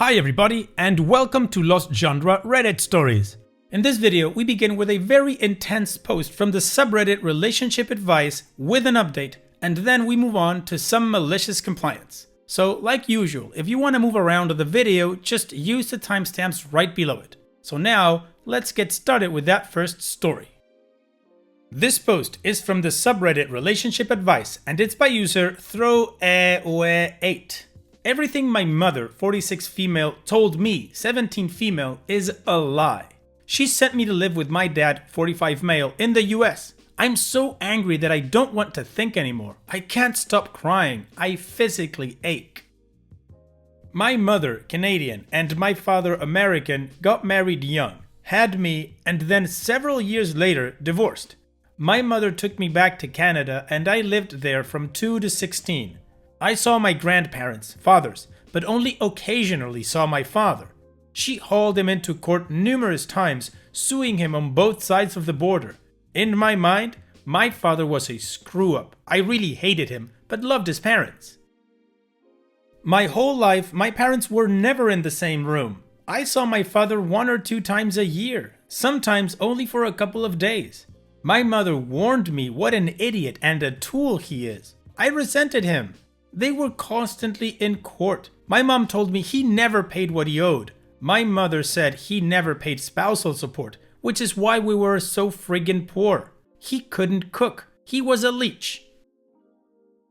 Hi everybody, and welcome to Lost Genre Reddit Stories. In this video, we begin with a very intense post from the subreddit Relationship Advice with an update, and then we move on to some malicious compliance. So, like usual, if you want to move around the video, just use the timestamps right below it. So now, let's get started with that first story. This post is from the subreddit Relationship Advice, and it's by user Throw8. Everything my mother, 46 female, told me, 17 female, is a lie. She sent me to live with my dad, 45 male, in the US. I'm so angry that I don't want to think anymore. I can't stop crying. I physically ache. My mother, Canadian, and my father, American, got married young, had me, and then several years later, divorced. My mother took me back to Canada, and I lived there from 2 to 16. I saw my grandparents, fathers, but only occasionally saw my father. She hauled him into court numerous times, suing him on both sides of the border. In my mind, my father was a screw-up. I really hated him, but loved his parents. My whole life, my parents were never in the same room. I saw my father 1 or 2 times a year, sometimes only for a couple of days. My mother warned me what an idiot and a tool he is. I resented him. They were constantly in court. My mom told me he never paid what he owed. My mother said he never paid spousal support, which is why we were so friggin' poor. He couldn't cook. He was a leech.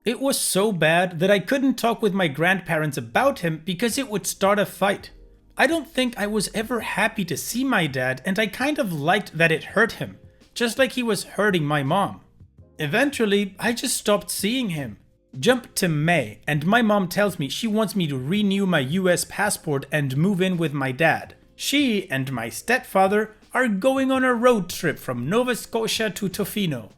It was so bad that I couldn't talk with my grandparents about him because it would start a fight. I don't think I was ever happy to see my dad, and I kind of liked that it hurt him, just like he was hurting my mom. Eventually, I just stopped seeing him. Jump to May, and my mom tells me she wants me to renew my US passport and move in with my dad. She and my stepfather are going on a road trip from Nova Scotia to Tofino.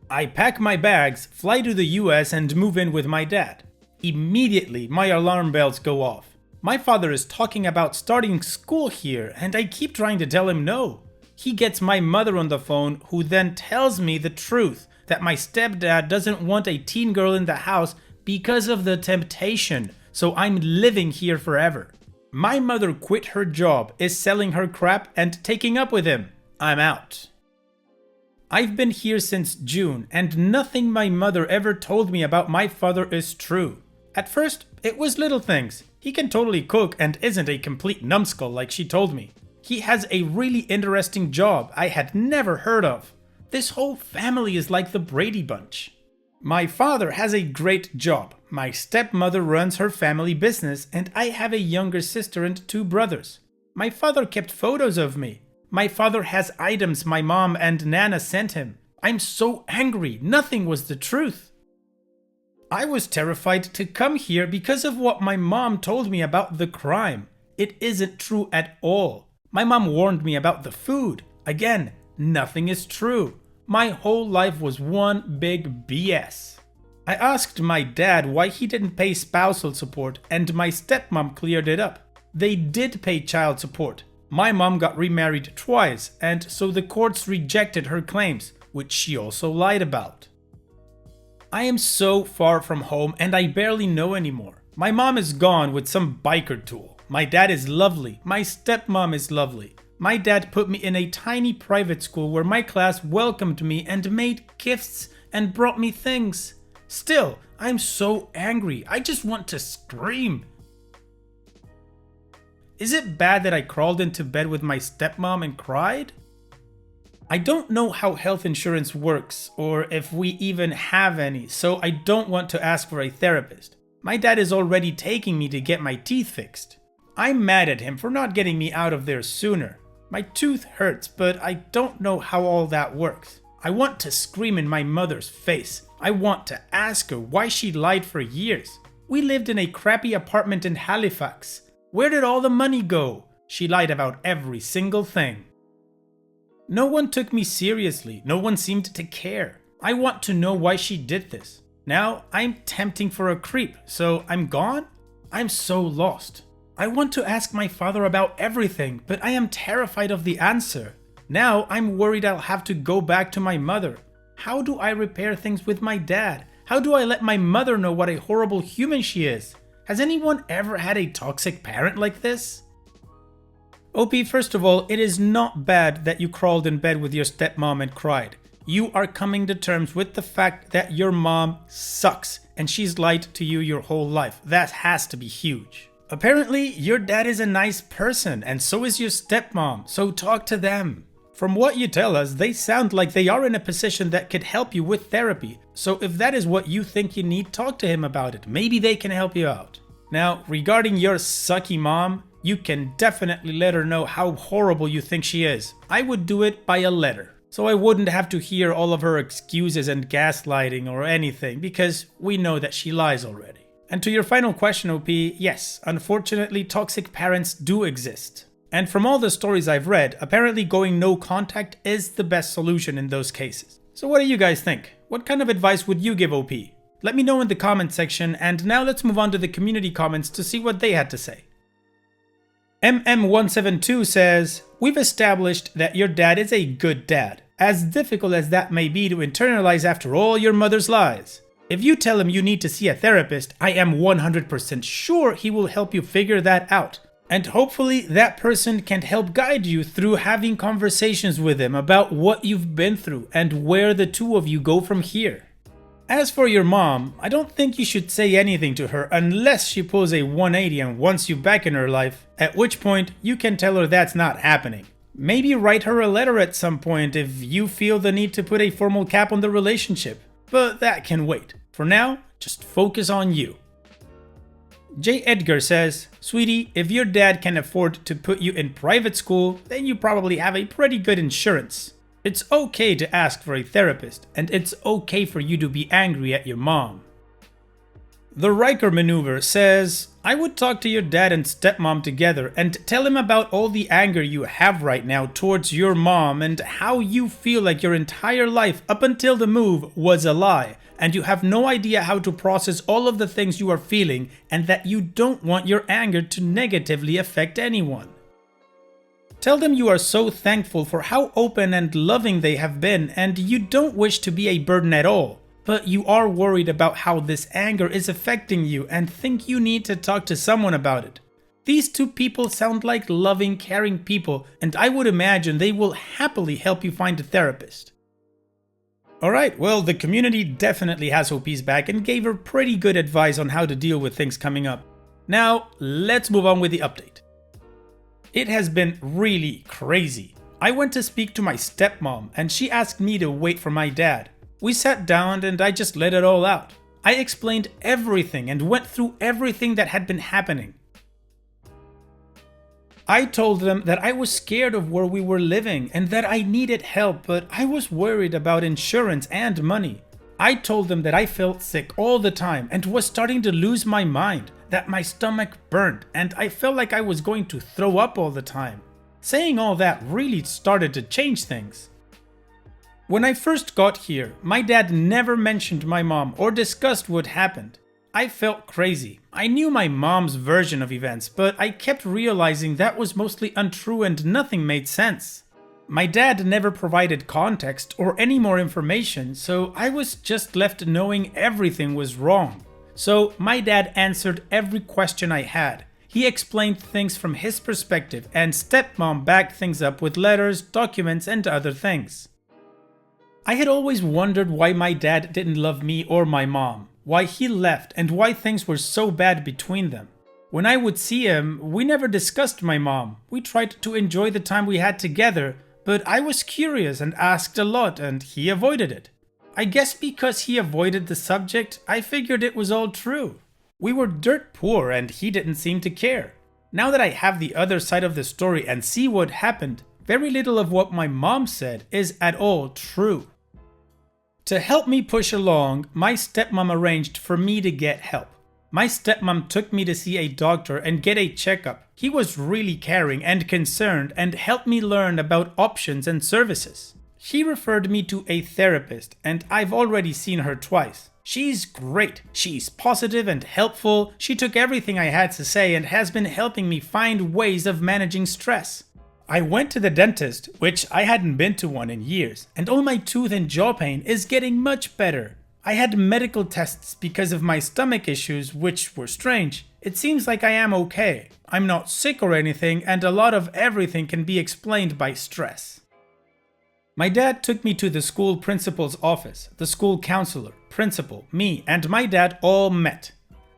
I pack my bags, fly to the US, and move in with my dad. Immediately, my alarm bells go off. My father is talking about starting school here, and I keep trying to tell him no. He gets my mother on the phone, who then tells me the truth, that my stepdad doesn't want a teen girl in the house because of the temptation, so I'm living here forever. My mother quit her job, is selling her crap, and taking up with him. I'm out. I've been here since June, and nothing my mother ever told me about my father is true. At first, it was little things. He can totally cook and isn't a complete numbskull like she told me. He has a really interesting job I had never heard of. This whole family is like the Brady Bunch. My father has a great job. My stepmother runs her family business, and I have a younger sister and 2 brothers. My father kept photos of me. My father has items my mom and Nana sent him. I'm so angry. Nothing was the truth. I was terrified to come here because of what my mom told me about the crime. It isn't true at all. My mom warned me about the food. Again, nothing is true. My whole life was one big BS. I asked my dad why he didn't pay spousal support, and my stepmom cleared it up. They did pay child support. My mom got remarried twice, and so the courts rejected her claims, which she also lied about. I am so far from home and I barely know anymore. My mom is gone with some biker tool. My dad is lovely. My stepmom is lovely. My dad put me in a tiny private school where my class welcomed me and made gifts and brought me things. Still, I'm so angry. I just want to scream. Is it bad that I crawled into bed with my stepmom and cried? I don't know how health insurance works or if we even have any, so I don't want to ask for a therapist. My dad is already taking me to get my teeth fixed. I'm mad at him for not getting me out of there sooner. My tooth hurts, but I don't know how all that works. I want to scream in my mother's face. I want to ask her why she lied for years. We lived in a crappy apartment in Halifax. Where did all the money go? She lied about every single thing. No one took me seriously. No one seemed to care. I want to know why she did this. Now I'm tempting for a creep, so I'm gone? I'm so lost. I want to ask my father about everything, but I am terrified of the answer. Now I'm worried I'll have to go back to my mother. How do I repair things with my dad? How do I let my mother know what a horrible human she is? Has anyone ever had a toxic parent like this? OP, first of all, it is not bad that you crawled in bed with your stepmom and cried. You are coming to terms with the fact that your mom sucks and she's lied to you your whole life. That has to be huge. Apparently, your dad is a nice person and so is your stepmom, so talk to them. From what you tell us, they sound like they are in a position that could help you with therapy. So if that is what you think you need, talk to him about it. Maybe they can help you out. Now, regarding your sucky mom, you can definitely let her know how horrible you think she is. I would do it by a letter, so I wouldn't have to hear all of her excuses and gaslighting or anything, because we know that she lies already. And to your final question, OP, yes, unfortunately toxic parents do exist. And from all the stories I've read, apparently going no contact is the best solution in those cases. So what do you guys think? What kind of advice would you give OP? Let me know in the comment section, and now let's move on to the community comments to see what they had to say. MM172 says, we've established that your dad is a good dad, as difficult as that may be to internalize after all your mother's lies. If you tell him you need to see a therapist, I am 100% sure he will help you figure that out. And hopefully that person can help guide you through having conversations with him about what you've been through and where the two of you go from here. As for your mom, I don't think you should say anything to her unless she pulls a 180 and wants you back in her life, at which point you can tell her that's not happening. Maybe write her a letter at some point if you feel the need to put a formal cap on the relationship, but that can wait. For now, just focus on you. J. Edgar says, sweetie, if your dad can afford to put you in private school, then you probably have a pretty good insurance. It's okay to ask for a therapist, and it's okay for you to be angry at your mom. The Riker Maneuver says, I would talk to your dad and stepmom together and tell him about all the anger you have right now towards your mom and how you feel like your entire life up until the move was a lie, and you have no idea how to process all of the things you are feeling and that you don't want your anger to negatively affect anyone. Tell them you are so thankful for how open and loving they have been and you don't wish to be a burden at all, but you are worried about how this anger is affecting you and think you need to talk to someone about it. These two people sound like loving, caring people, and I would imagine they will happily help you find a therapist. Alright, well, the community definitely has OP's back and gave her pretty good advice on how to deal with things coming up. Now, let's move on with the update. It has been really crazy. I went to speak to my stepmom and she asked me to wait for my dad. We sat down and I just let it all out. I explained everything and went through everything that had been happening. I told them that I was scared of where we were living and that I needed help, but I was worried about insurance and money. I told them that I felt sick all the time and was starting to lose my mind, that my stomach burned and I felt like I was going to throw up all the time. Saying all that really started to change things. When I first got here, my dad never mentioned my mom or discussed what happened. I felt crazy. I knew my mom's version of events, but I kept realizing that was mostly untrue and nothing made sense. My dad never provided context or any more information, so I was just left knowing everything was wrong. So my dad answered every question I had. He explained things from his perspective, and stepmom backed things up with letters, documents, and other things. I had always wondered why my dad didn't love me or my mom, why he left, and why things were so bad between them. When I would see him, we never discussed my mom. We tried to enjoy the time we had together, but I was curious and asked a lot, and he avoided it. I guess because he avoided the subject, I figured it was all true. We were dirt poor and he didn't seem to care. Now that I have the other side of the story and see what happened, very little of what my mom said is at all true. To help me push along, my stepmom arranged for me to get help. My stepmom took me to see a doctor and get a checkup. He was really caring and concerned and helped me learn about options and services. She referred me to a therapist and I've already seen her twice. She's great. She's positive and helpful. She took everything I had to say and has been helping me find ways of managing stress. I went to the dentist, which I hadn't been to one in years, and all my tooth and jaw pain is getting much better. I had medical tests because of my stomach issues, which were strange. It seems like I am okay. I'm not sick or anything, and a lot of everything can be explained by stress. My dad took me to the school principal's office. The school counselor, principal, me, and my dad all met.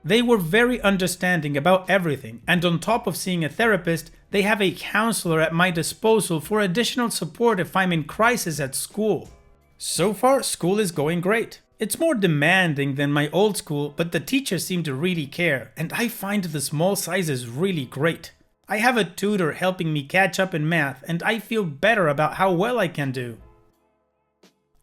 They were very understanding about everything, and on top of seeing a therapist, they have a counselor at my disposal for additional support if I'm in crisis at school. So far, school is going great. It's more demanding than my old school, but the teachers seem to really care, and I find the small sizes really great. I have a tutor helping me catch up in math, and I feel better about how well I can do.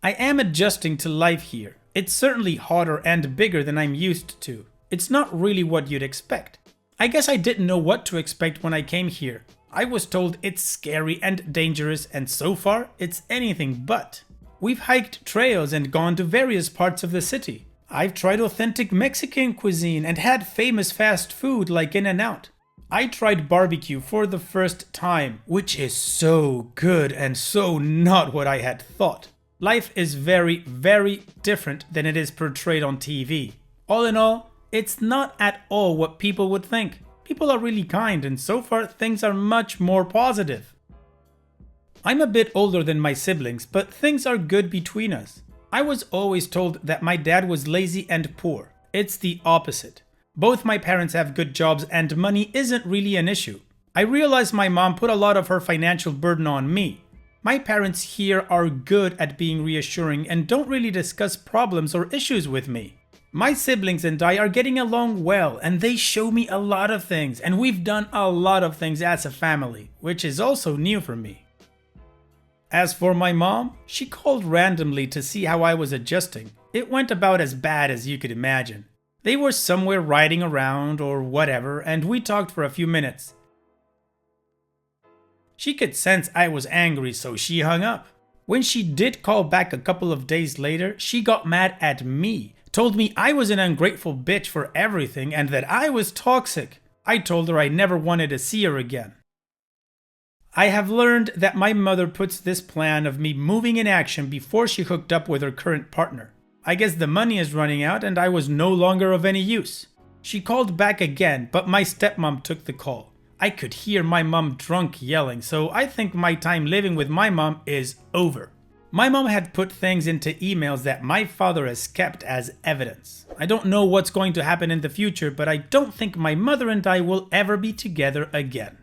I am adjusting to life here. It's certainly hotter and bigger than I'm used to. It's not really what you'd expect. I guess I didn't know what to expect when I came here. I was told it's scary and dangerous, and so far, it's anything but. We've hiked trails and gone to various parts of the city. I've tried authentic Mexican cuisine and had famous fast food like In-N-Out. I tried barbecue for the first time, which is so good and so not what I had thought. Life is very, very different than it is portrayed on TV. All in all, it's not at all what people would think. People are really kind, and so far things are much more positive. I'm a bit older than my siblings, but things are good between us. I was always told that my dad was lazy and poor. It's the opposite. Both my parents have good jobs and money isn't really an issue. I realize my mom put a lot of her financial burden on me. My parents here are good at being reassuring and don't really discuss problems or issues with me. My siblings and I are getting along well, and they show me a lot of things, and we've done a lot of things as a family, which is also new for me. As for my mom, she called randomly to see how I was adjusting. It went about as bad as you could imagine. They were somewhere riding around or whatever, and we talked for a few minutes. She could sense I was angry, so she hung up. When she did call back a couple of days later, she got mad at me, told me I was an ungrateful bitch for everything and that I was toxic. I told her I never wanted to see her again. I have learned that my mother puts this plan of me moving in action before she hooked up with her current partner. I guess the money is running out and I was no longer of any use. She called back again, but my stepmom took the call. I could hear my mom drunk yelling, so I think my time living with my mom is over. My mom had put things into emails that my father has kept as evidence. I don't know what's going to happen in the future, but I don't think my mother and I will ever be together again.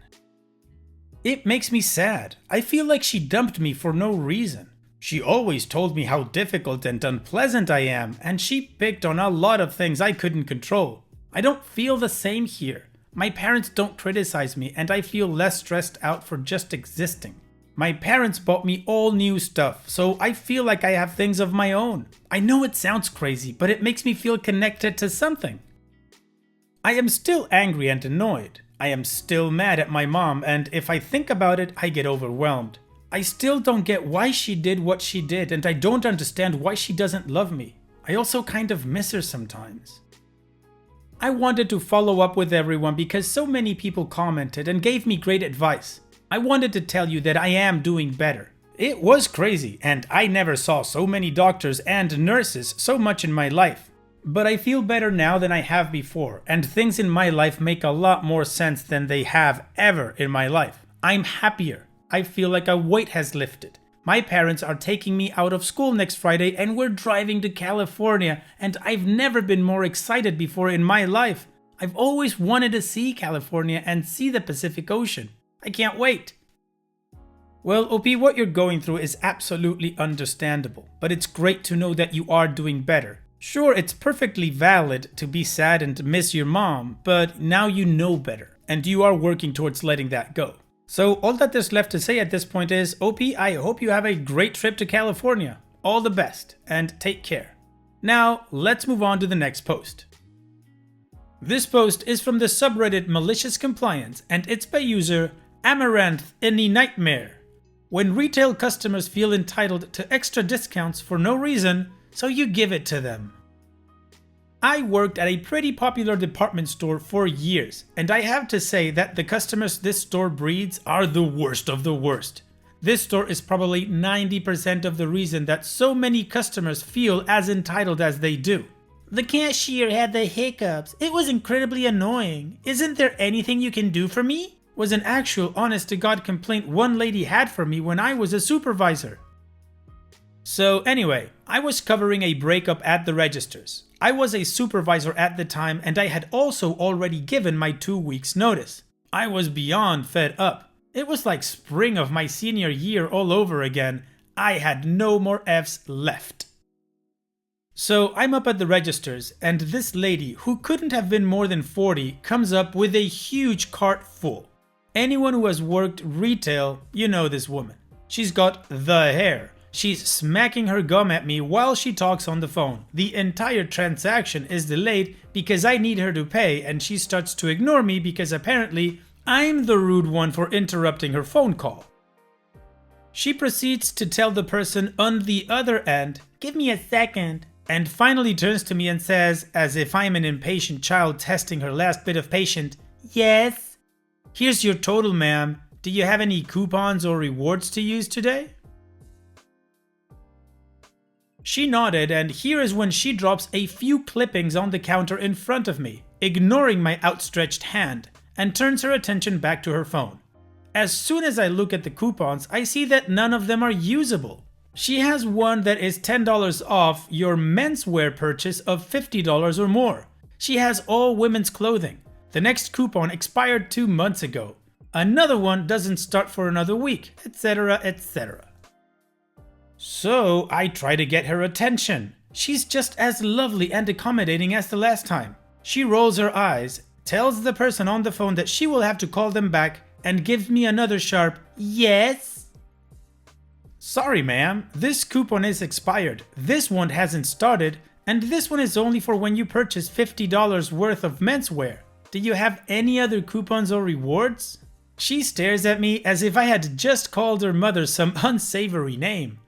It makes me sad. I feel like she dumped me for no reason. She always told me how difficult and unpleasant I am, and she picked on a lot of things I couldn't control. I don't feel the same here. My parents don't criticize me, and I feel less stressed out for just existing. My parents bought me all new stuff, so I feel like I have things of my own. I know it sounds crazy, but it makes me feel connected to something. I am still angry and annoyed. I am still mad at my mom, and if I think about it, I get overwhelmed. I still don't get why she did what she did, and I don't understand why she doesn't love me. I also kind of miss her sometimes. I wanted to follow up with everyone because so many people commented and gave me great advice. I wanted to tell you that I am doing better. It was crazy, and I never saw so many doctors and nurses so much in my life. But I feel better now than I have before, and things in my life make a lot more sense than they have ever in my life. I'm happier. I feel like a weight has lifted. My parents are taking me out of school next Friday and we're driving to California, and I've never been more excited before in my life. I've always wanted to see California and see the Pacific Ocean. I can't wait. Well, OP, what you're going through is absolutely understandable, but it's great to know that you are doing better. Sure, it's perfectly valid to be sad and to miss your mom, but now you know better, and you are working towards letting that go. So all that there's left to say at this point is, OP, I hope you have a great trip to California. All the best, and take care. Now, let's move on to the next post. This post is from the subreddit Malicious Compliance, and it's by user Amaranth Any Nightmare. When retail customers feel entitled to extra discounts for no reason, so you give it to them. I worked at a pretty popular department store for years, and I have to say that the customers this store breeds are the worst of the worst. This store is probably 90% of the reason that so many customers feel as entitled as they do. The cashier had the hiccups. It was incredibly annoying. Isn't there anything you can do for me? Was an actual honest-to-God complaint one lady had for me when I was a supervisor. So anyway, I was covering a breakup at the registers. I was a supervisor at the time and I had also already given my 2 weeks notice. I was beyond fed up. It was like spring of my senior year all over again. I had no more F's left. So I'm up at the registers and this lady, who couldn't have been more than 40, comes up with a huge cart full. Anyone who has worked retail, you know this woman. She's got the hair. She's smacking her gum at me while she talks on the phone. The entire transaction is delayed because I need her to pay and she starts to ignore me because apparently I'm the rude one for interrupting her phone call. She proceeds to tell the person on the other end, "Give me a second," and finally turns to me and says, as if I'm an impatient child testing her last bit of patience, "Yes? Here's your total, ma'am. Do you have any coupons or rewards to use today?" She nodded, and here is when she drops a few clippings on the counter in front of me, ignoring my outstretched hand, and turns her attention back to her phone. As soon as I look at the coupons, I see that none of them are usable. She has one that is $10 off your menswear purchase of $50 or more. She has all women's clothing. The next coupon expired 2 months ago. Another one doesn't start for another week, etc., etc. So I try to get her attention. She's just as lovely and accommodating as the last time. She rolls her eyes, tells the person on the phone that she will have to call them back, and gives me another sharp "Yes?" "Sorry ma'am, this coupon is expired, this one hasn't started, and this one is only for when you purchase $50 worth of menswear. Do you have any other coupons or rewards?" She stares at me as if I had just called her mother some unsavory name.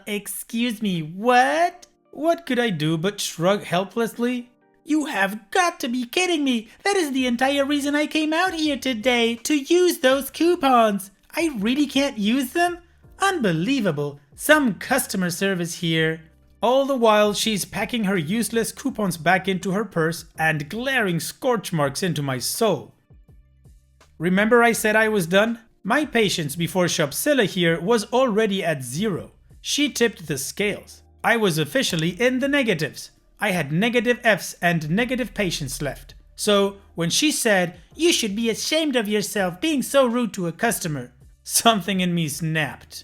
Excuse me, what? What could I do but shrug helplessly? "You have got to be kidding me! That is the entire reason I came out here today, to use those coupons! I really can't use them? Unbelievable! Some customer service here!" All the while she's packing her useless coupons back into her purse and glaring scorch marks into my soul. Remember I said I was done? My patience before Shopzilla here was already at 0. She tipped the scales. I was officially in the negatives. I had negative F's and negative patience left. So when she said, "You should be ashamed of yourself being so rude to a customer," something in me snapped.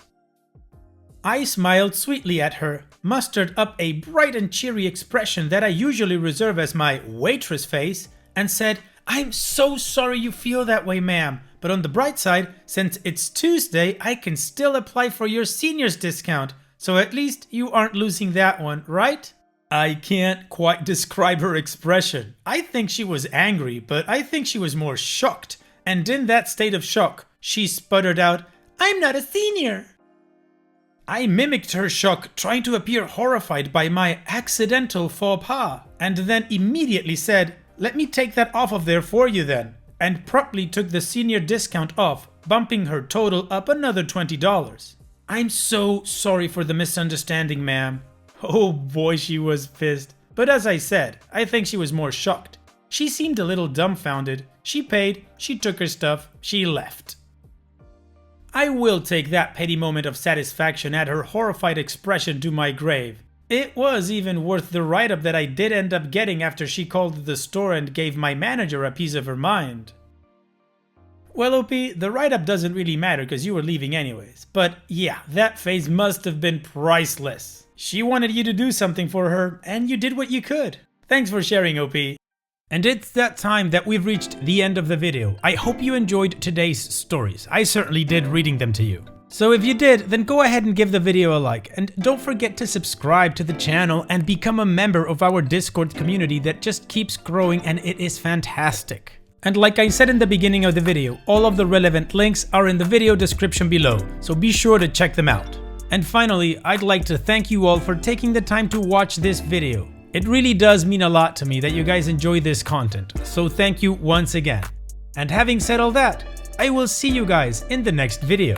I smiled sweetly at her, mustered up a bright and cheery expression that I usually reserve as my waitress face, and said, "I'm so sorry you feel that way, ma'am. But on the bright side, since it's Tuesday, I can still apply for your seniors discount, so at least you aren't losing that one, right?" I can't quite describe her expression. I think she was angry, but I think she was more shocked. And in that state of shock, she sputtered out, "I'm not a senior." I mimicked her shock, trying to appear horrified by my accidental faux pas, and then immediately said, "Let me take that off of there for you then," and promptly took the senior discount off, bumping her total up another $20. "I'm so sorry for the misunderstanding, ma'am." Oh boy, she was pissed. But as I said, I think she was more shocked. She seemed a little dumbfounded. She paid, she took her stuff, she left. I will take that petty moment of satisfaction at her horrified expression to my grave. It was even worth the write-up that I did end up getting after she called the store and gave my manager a piece of her mind. Well, OP, the write-up doesn't really matter because you were leaving anyways. But yeah, that phase must have been priceless. She wanted you to do something for her, and you did what you could. Thanks for sharing, OP. And it's that time that we've reached the end of the video. I hope you enjoyed today's stories. I certainly did reading them to you. So if you did, then go ahead and give the video a like, and don't forget to subscribe to the channel and become a member of our Discord community that just keeps growing, and it is fantastic. And like I said in the beginning of the video, all of the relevant links are in the video description below, so be sure to check them out. And finally, I'd like to thank you all for taking the time to watch this video. It really does mean a lot to me that you guys enjoy this content, so thank you once again. And having said all that, I will see you guys in the next video.